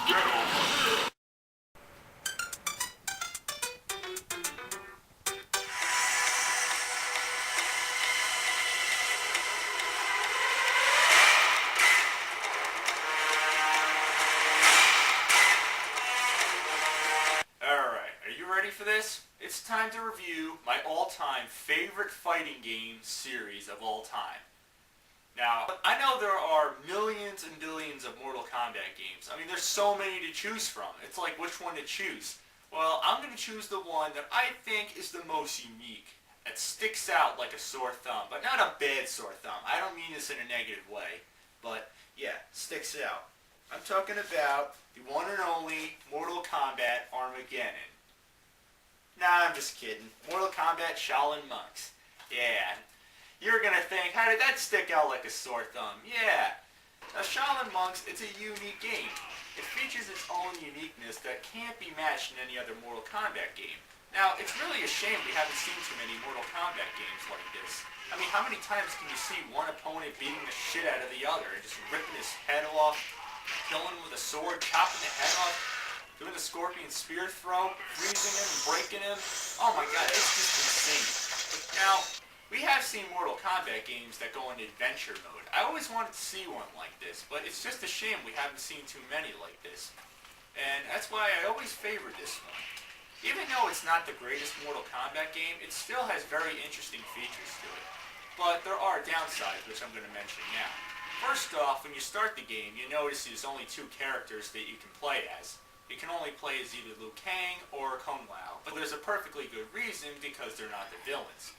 Alright, are you ready for this? It's time to review my all-time favorite fighting game series of all time. Now, I know there are millions and billions of Mortal Kombat games. I mean, there's so many to choose from. It's like, which one to choose? Well, I'm going to choose the one that I think is the most unique. That sticks out like a sore thumb, but not a bad sore thumb. I don't mean this in a negative way, but yeah, sticks out. I'm talking about the one and only Mortal Kombat Armageddon. Nah, I'm just kidding. Mortal Kombat Shaolin Monks. Yeah. You're gonna think, how did that stick out like a sore thumb? Yeah. Now, Shaolin Monks, it's a unique game. It features its own uniqueness that can't be matched in any other Mortal Kombat game. Now, it's really a shame we haven't seen too many Mortal Kombat games like this. I mean, how many times can you see one opponent beating the shit out of the other and just ripping his head off, killing him with a sword, chopping the head off, doing the scorpion spear throw, freezing him, breaking him? Oh my god, it's just insane. Now, we have seen Mortal Kombat games that go into adventure mode. I always wanted to see one like this, but it's just a shame we haven't seen too many like this. And that's why I always favored this one. Even though it's not the greatest Mortal Kombat game, it still has very interesting features to it. But there are downsides, which I'm going to mention now. First off, when you start the game, you notice there's only two characters that you can play as. You can only play as either Liu Kang or Kung Lao, but there's a perfectly good reason because they're not the villains.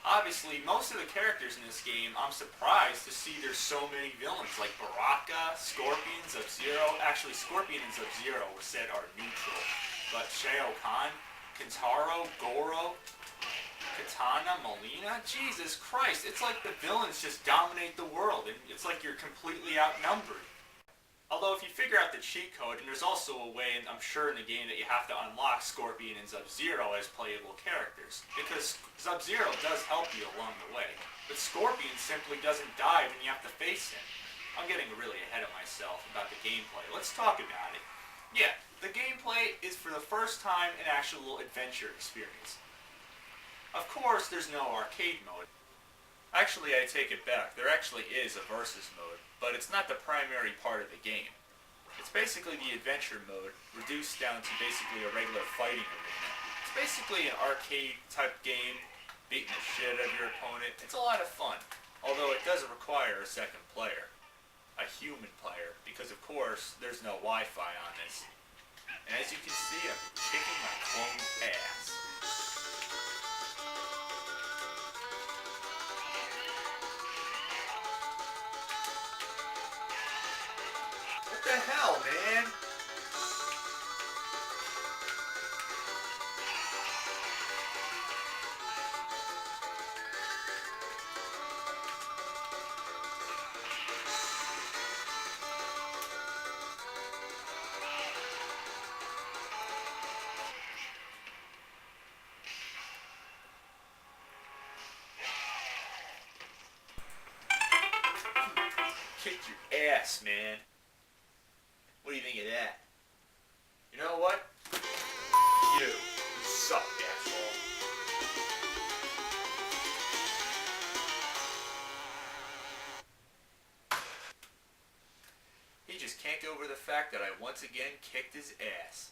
Obviously, most of the characters in this game, I'm surprised to see there's so many villains, like Baraka, Scorpion, Sub-Zero. Actually, Scorpion and Sub-Zero were said are neutral, but Shao Kahn, Kintaro, Goro, Katana, Molina, Jesus Christ, it's like the villains just dominate the world, and it's like you're completely outnumbered. Although if you figure out the cheat code, and there's also a way, and I'm sure in the game, that you have to unlock Scorpion and Sub-Zero as playable characters. Because Sub-Zero does help you along the way. But Scorpion simply doesn't die when you have to face him. I'm getting really ahead of myself about the gameplay. Let's talk about it. Yeah, the gameplay is for the first time an actual adventure experience. Of course, there's no arcade mode. Actually, I take it back. There actually is a versus mode, but it's not the primary part of the game. It's basically the adventure mode, reduced down to basically a regular fighting arena. It's basically an arcade type game, beating the shit out of your opponent. It's a lot of fun, although it does require a second player. A human player, because of course, there's no Wi-Fi on this. And as you can see, I'm kicking my clone ass. What the hell, man? Kick your ass, man. What do you think of that? You know what? You suck, asshole. He just can't get over the fact that I once again kicked his ass.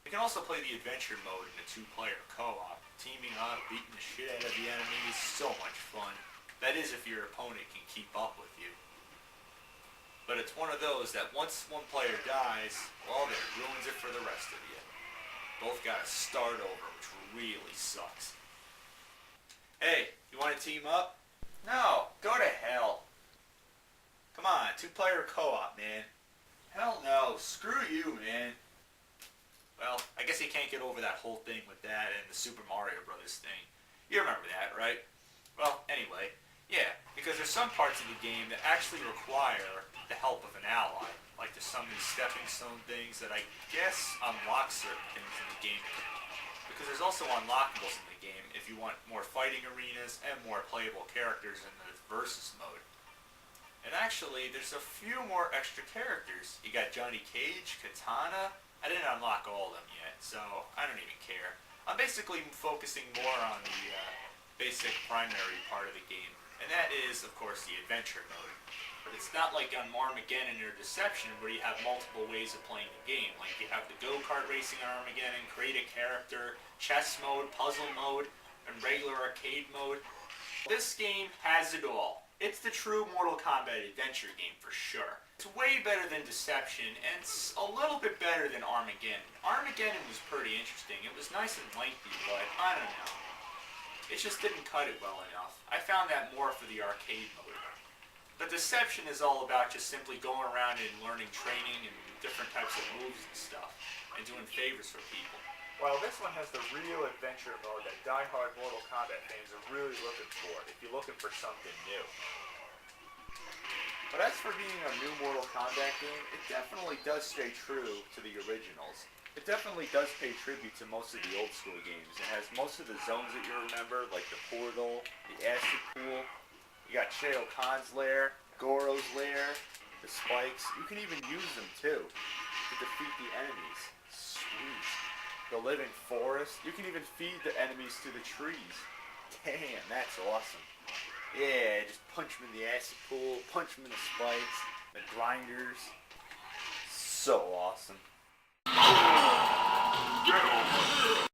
You can also play the adventure mode in a two-player co-op, teaming up, beating the shit out of the enemies. So much fun. That is if your opponent can keep up with you. But it's one of those that once one player dies, well, that ruins it for the rest of you. Both gotta start over, which really sucks. Hey, you wanna team up? No, go to hell. Come on, two-player co-op, man. Hell no, screw you, man. Well, I guess you can't get over that whole thing with that and the Super Mario Brothers thing. You remember that, right? Well, anyway, yeah, because there's some parts of the game that actually require the help of an ally. Like there's some of these stepping stone things that I guess unlock certain things in the game. Because there's also unlockables in the game if you want more fighting arenas and more playable characters in the versus mode. And actually, there's a few more extra characters. You got Johnny Cage, Katana. I didn't unlock all of them yet, so I don't even care. I'm basically focusing more on the basic primary part of the game, and that is, of course, the adventure mode. It's not like on Armageddon or Deception where you have multiple ways of playing the game. Like you have the go-kart racing on Armageddon, create a character, chess mode, puzzle mode, and regular arcade mode. This game has it all. It's the true Mortal Kombat adventure game for sure. It's way better than Deception, and it's a little bit better than Armageddon. Armageddon was pretty interesting. It was nice and lengthy, but I don't know. It just didn't cut it well enough. I found that more for the arcade mode. But Deception is all about just simply going around and learning training and different types of moves and stuff, and doing favors for people. While this one has the real adventure mode that die-hard Mortal Kombat fans are really looking for, if you're looking for something new. But as for being a new Mortal Kombat game, it definitely does stay true to the originals. It definitely does pay tribute to most of the old school games. It has most of the zones that you remember, like the portal, the acid pool. You got Shao Kahn's lair, Goro's lair, the spikes. You can even use them too to defeat the enemies. Sweet. The living forest. You can even feed the enemies to the trees. Damn, that's awesome. Yeah, just punch them in the acid pool, punch them in the spikes, the grinders. So awesome. Get over here!